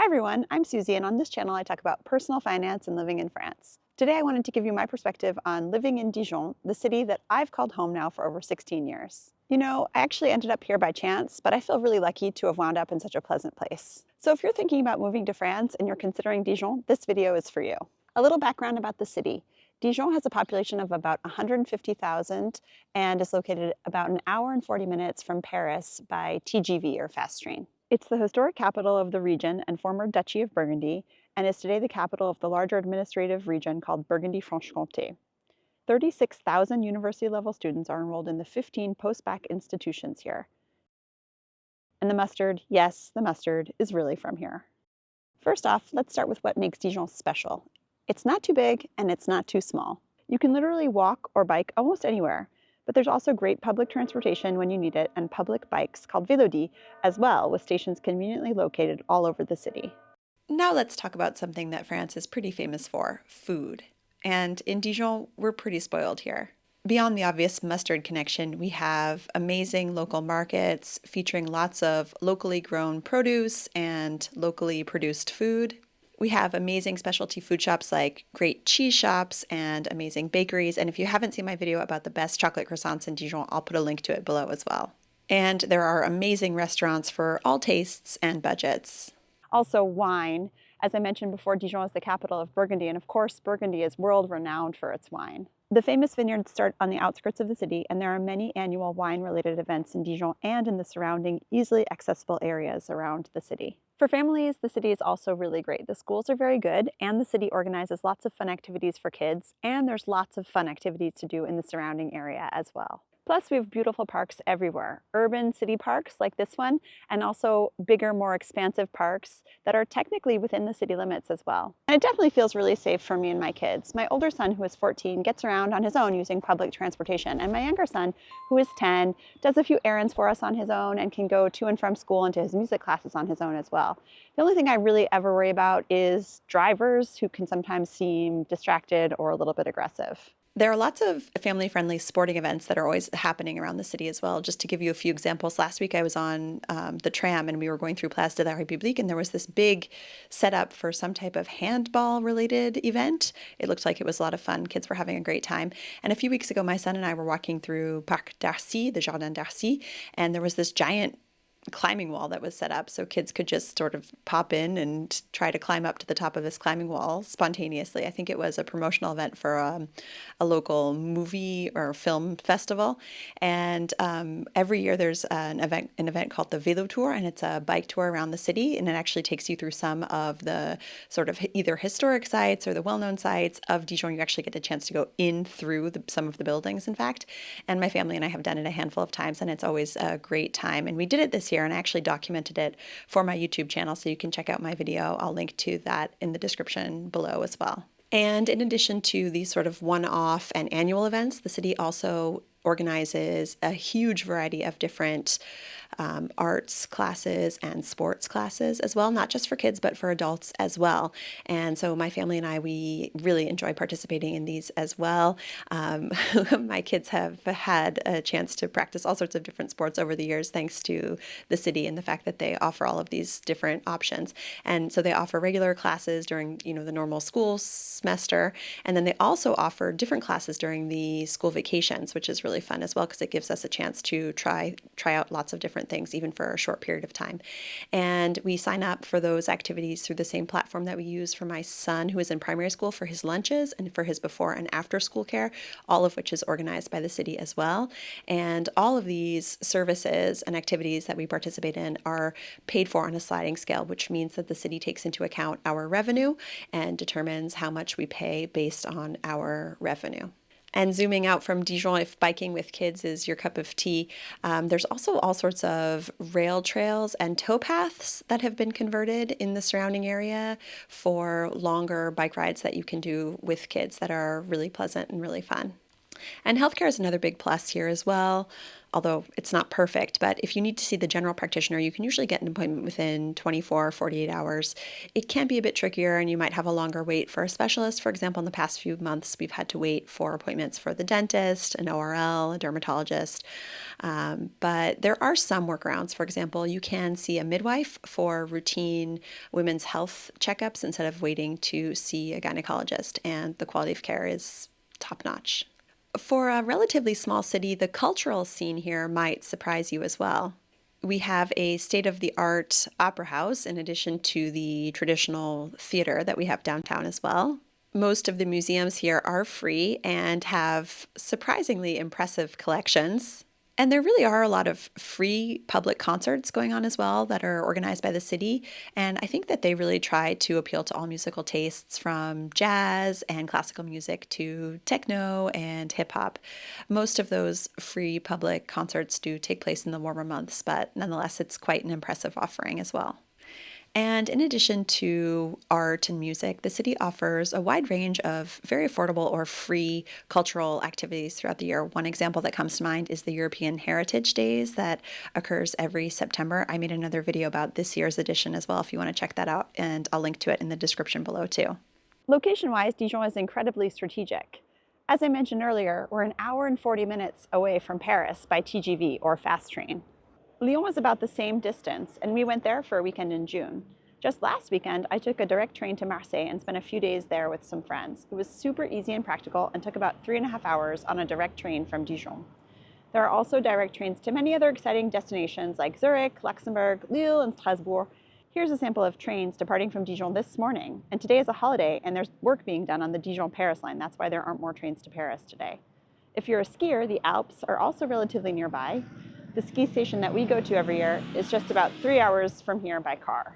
Hi everyone, I'm Susie, and on this channel I talk about personal finance and living in France. Today I wanted to give you my perspective on living in Dijon, the city that I've called home now for over 16 years. I actually ended up here by chance, but I feel really lucky to have wound up in such a pleasant place. So if you're thinking about moving to France and you're considering Dijon, this video is for you. A little background about the city. Dijon has a population of about 150,000 and is located about an hour and 40 minutes from Paris by TGV or fast train. It's the historic capital of the region and former Duchy of Burgundy, and is today the capital of the larger administrative region called Burgundy-Franche-Comté. 36,000 university-level students are enrolled in the 15 post-bac institutions here. And the mustard, yes, the mustard, is really from here. First off, let's start with what makes Dijon special. It's not too big and it's not too small. You can literally walk or bike almost anywhere, but there's also great public transportation when you need it and public bikes called Vélodie as well, with stations conveniently located all over the city. Now let's talk about something that France is pretty famous for, food. And in Dijon, we're pretty spoiled here. Beyond the obvious mustard connection, we have amazing local markets featuring lots of locally grown produce and locally produced food. We have amazing specialty food shops like great cheese shops and amazing bakeries. And if you haven't seen my video about the best chocolate croissants in Dijon, I'll put a link to it below as well. And there are amazing restaurants for all tastes and budgets. Also wine. As I mentioned before, Dijon is the capital of Burgundy, and of course, Burgundy is world-renowned for its wine. The famous vineyards start on the outskirts of the city, and there are many annual wine-related events in Dijon and in the surrounding, easily accessible areas around the city. For families, the city is also really great. The schools are very good, and the city organizes lots of fun activities for kids, and there's lots of fun activities to do in the surrounding area as well. Plus, we have beautiful parks everywhere. Urban city parks like this one, and also bigger, more expansive parks that are technically within the city limits as well. And it definitely feels really safe for me and my kids. My older son, who is 14, gets around on his own using public transportation, and my younger son, who is 10, does a few errands for us on his own and can go to and from school and to his music classes on his own as well. The only thing I really ever worry about is drivers who can sometimes seem distracted or a little bit aggressive. There are lots of family-friendly sporting events that are always happening around the city as well. Just to give you a few examples, last week I was on the tram and we were going through Place de la République, and there was this big setup for some type of handball-related event. It looked like it was a lot of fun. Kids were having a great time. And a few weeks ago, my son and I were walking through Parc d'Arcy, the Jardin d'Arcy, and there was this giant climbing wall that was set up so kids could just sort of pop in and try to climb up to the top of this climbing wall spontaneously. I think it was a promotional event for a local movie or film festival. And every year there's an event called the Vélo Tour, and it's a bike tour around the city, and it actually takes you through some of the sort of either historic sites or the well-known sites of Dijon. You actually get a chance to go in through some of the buildings, in fact. And my family and I have done it a handful of times, and it's always a great time. And we did it this year, and I actually documented it for my YouTube channel, so you can check out my video. I'll link to that in the description below as well. And in addition to these sort of one-off and annual events, the city also organizes a huge variety of different arts classes and sports classes as well, not just for kids, but for adults as well. And so my family and I, we really enjoy participating in these as well. My kids have had a chance to practice all sorts of different sports over the years, thanks to the city and the fact that they offer all of these different options. And so they offer regular classes during, the normal school semester. And then they also offer different classes during the school vacations, which is really fun as well, because it gives us a chance to try out lots of different things, even for a short period of time. And we sign up for those activities through the same platform that we use for my son, who is in primary school, for his lunches and for his before and after school care, all of which is organized by the city as well. And all of these services and activities that we participate in are paid for on a sliding scale, which means that the city takes into account our revenue and determines how much we pay based on our revenue. And zooming out from Dijon, if biking with kids is your cup of tea, there's also all sorts of rail trails and towpaths that have been converted in the surrounding area for longer bike rides that you can do with kids that are really pleasant and really fun. And healthcare is another big plus here as well, although it's not perfect. But if you need to see the general practitioner, you can usually get an appointment within 24 or 48 hours. It can be a bit trickier, and you might have a longer wait for a specialist. For example, in the past few months, we've had to wait for appointments for the dentist, an ORL, a dermatologist. But there are some workarounds. For example, you can see a midwife for routine women's health checkups instead of waiting to see a gynecologist, and the quality of care is top notch. For a relatively small city, the cultural scene here might surprise you as well. We have a state-of-the-art opera house in addition to the traditional theater that we have downtown as well. Most of the museums here are free and have surprisingly impressive collections. And there really are a lot of free public concerts going on as well that are organized by the city. And I think that they really try to appeal to all musical tastes, from jazz and classical music to techno and hip hop. Most of those free public concerts do take place in the warmer months, but nonetheless, it's quite an impressive offering as well. And in addition to art and music, the city offers a wide range of very affordable or free cultural activities throughout the year. One example that comes to mind is the European Heritage Days that occurs every September. I made another video about this year's edition as well if you want to check that out, and I'll link to it in the description below too. Location-wise, Dijon is incredibly strategic. As I mentioned earlier, we're an hour and 40 minutes away from Paris by TGV or fast train. Lyon was about the same distance, and we went there for a weekend in June. Just last weekend, I took a direct train to Marseille and spent a few days there with some friends. It was super easy and practical and took about 3.5 hours on a direct train from Dijon. There are also direct trains to many other exciting destinations like Zurich, Luxembourg, Lille, and Strasbourg. Here's a sample of trains departing from Dijon this morning. And today is a holiday, and there's work being done on the Dijon-Paris line. That's why there aren't more trains to Paris today. If you're a skier, the Alps are also relatively nearby. The ski station that we go to every year is just about 3 hours from here by car.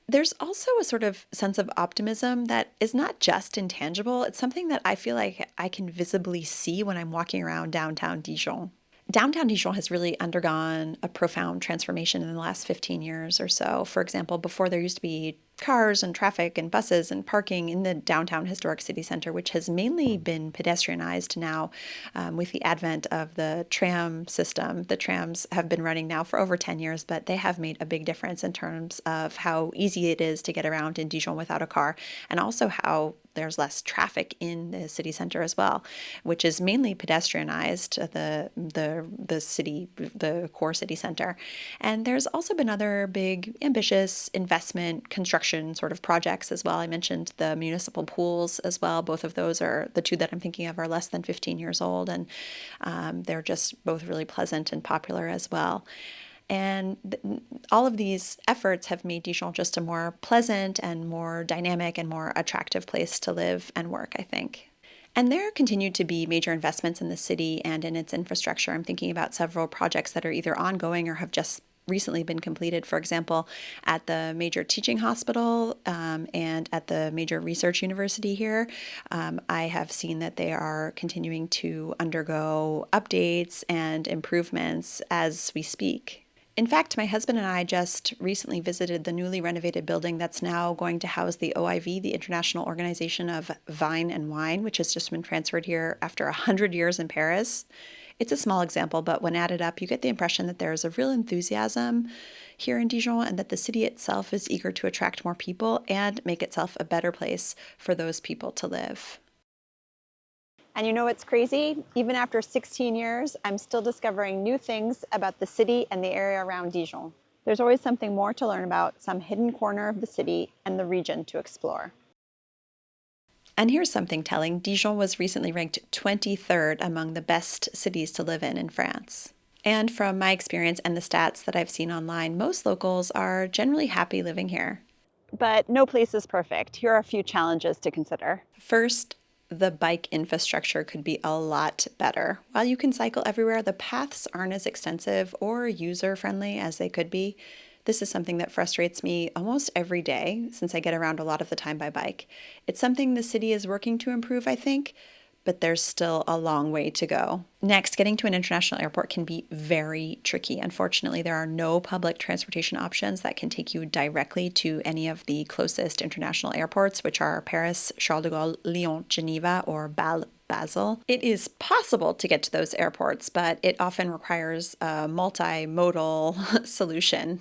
There's also a sort of sense of optimism that is not just intangible. It's something that I feel like I can visibly see when I'm walking around downtown Dijon. Downtown Dijon has really undergone a profound transformation in the last 15 years or so. For example, before there used to be cars and traffic and buses and parking in the downtown historic city center, which has mainly been pedestrianized now with the advent of the tram system. The trams have been running now for over 10 years, but they have made a big difference in terms of how easy it is to get around in Dijon without a car, and also how there's less traffic in the city center as well, which is mainly pedestrianized, the city, the core city center. And there's also been other big, ambitious investment construction sort of projects as well. I mentioned the municipal pools as well. Both of those are the two that I'm thinking of are less than 15 years old, and they're just both really pleasant and popular as well. And all of these efforts have made Dijon just a more pleasant and more dynamic and more attractive place to live and work, I think. And there continue to be major investments in the city and in its infrastructure. I'm thinking about several projects that are either ongoing or have just recently been completed. For example, at the major teaching hospital and at the major research university here, I have seen that they are continuing to undergo updates and improvements as we speak. In fact, my husband and I just recently visited the newly renovated building that's now going to house the OIV, the International Organization of Vine and Wine, which has just been transferred here after 100 years in Paris. It's a small example, but when added up, you get the impression that there is a real enthusiasm here in Dijon and that the city itself is eager to attract more people and make itself a better place for those people to live. And you know what's crazy? Even after 16 years, I'm still discovering new things about the city and the area around Dijon. There's always something more to learn about, some hidden corner of the city and the region to explore. And here's something telling. Dijon was recently ranked 23rd among the best cities to live in France. And from my experience and the stats that I've seen online, most locals are generally happy living here. But no place is perfect. Here are a few challenges to consider. First, the bike infrastructure could be a lot better. While you can cycle everywhere, the paths aren't as extensive or user-friendly as they could be. This is something that frustrates me almost every day since I get around a lot of the time by bike. It's something the city is working to improve, I think, but there's still a long way to go. Next, getting to an international airport can be very tricky. Unfortunately, there are no public transportation options that can take you directly to any of the closest international airports, which are Paris, Charles de Gaulle, Lyon, Geneva, or Bâle, Basel. It is possible to get to those airports, but it often requires a multimodal solution.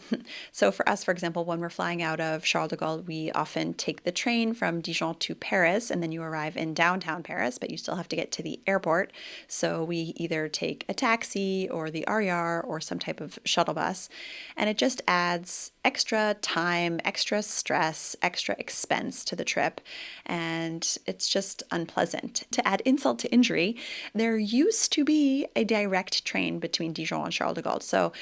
So for us, for example, when we're flying out of Charles de Gaulle, we often take the train from Dijon to Paris, and then you arrive in downtown Paris, but you still have to get to the airport. So we either take a taxi or the RER or some type of shuttle bus, and it just adds extra time, extra stress, extra expense to the trip, and it's just unpleasant. To add insult to injury, there used to be a direct train between Dijon and Charles de Gaulle. So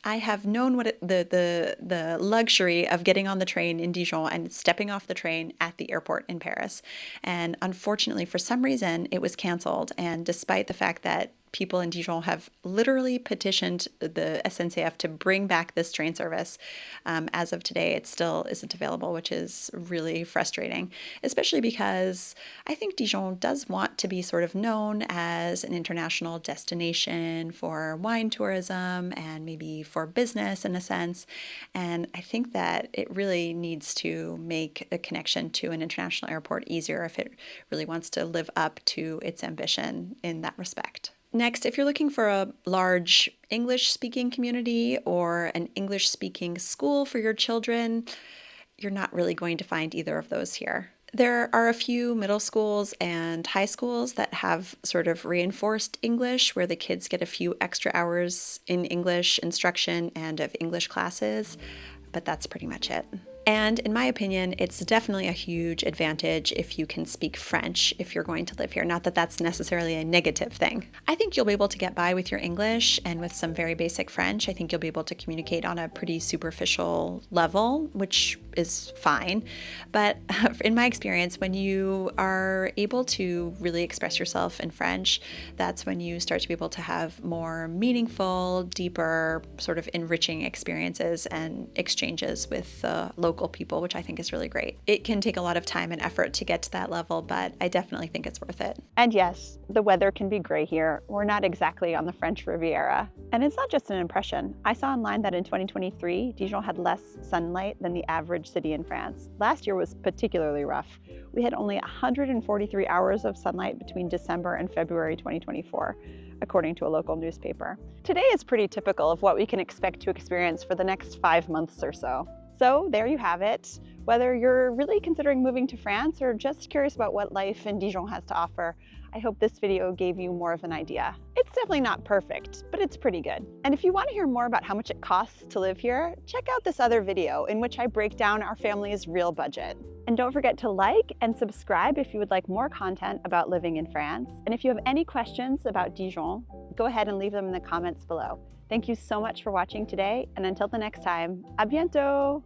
I have known what the luxury of getting on the train in Dijon and stepping off the train at the airport in Paris. And unfortunately, for some reason, it was canceled. And despite the fact that people in Dijon have literally petitioned the SNCF to bring back this train service, as of today, it still isn't available, which is really frustrating, especially because I think Dijon does want to be sort of known as an international destination for wine tourism and maybe for business in a sense. And I think that it really needs to make a connection to an international airport easier if it really wants to live up to its ambition in that respect. Next, if you're looking for a large English-speaking community or an English-speaking school for your children, you're not really going to find either of those here. There are a few middle schools and high schools that have sort of reinforced English, where the kids get a few extra hours in English instruction and of English classes, but that's pretty much it. And in my opinion, it's definitely a huge advantage if you can speak French if you're going to live here. Not that that's necessarily a negative thing. I think you'll be able to get by with your English and with some very basic French. I think you'll be able to communicate on a pretty superficial level, which is fine. But in my experience, when you are able to really express yourself in French, that's when you start to be able to have more meaningful, deeper, sort of enriching experiences and exchanges with local people, which I think is really great. It can take a lot of time and effort to get to that level, but I definitely think it's worth it. And yes, the weather can be gray here. We're not exactly on the French Riviera. And it's not just an impression. I saw online that in 2023, Dijon had less sunlight than the average city in France. Last year was particularly rough. We had only 143 hours of sunlight between December and February 2024, according to a local newspaper. Today is pretty typical of what we can expect to experience for the next 5 months or so. So there you have it. Whether you're really considering moving to France or just curious about what life in Dijon has to offer, I hope this video gave you more of an idea. It's definitely not perfect, but it's pretty good. And if you want to hear more about how much it costs to live here, check out this other video in which I break down our family's real budget. And don't forget to like and subscribe if you would like more content about living in France. And if you have any questions about Dijon, go ahead and leave them in the comments below. Thank you so much for watching today, and until the next time, à bientôt!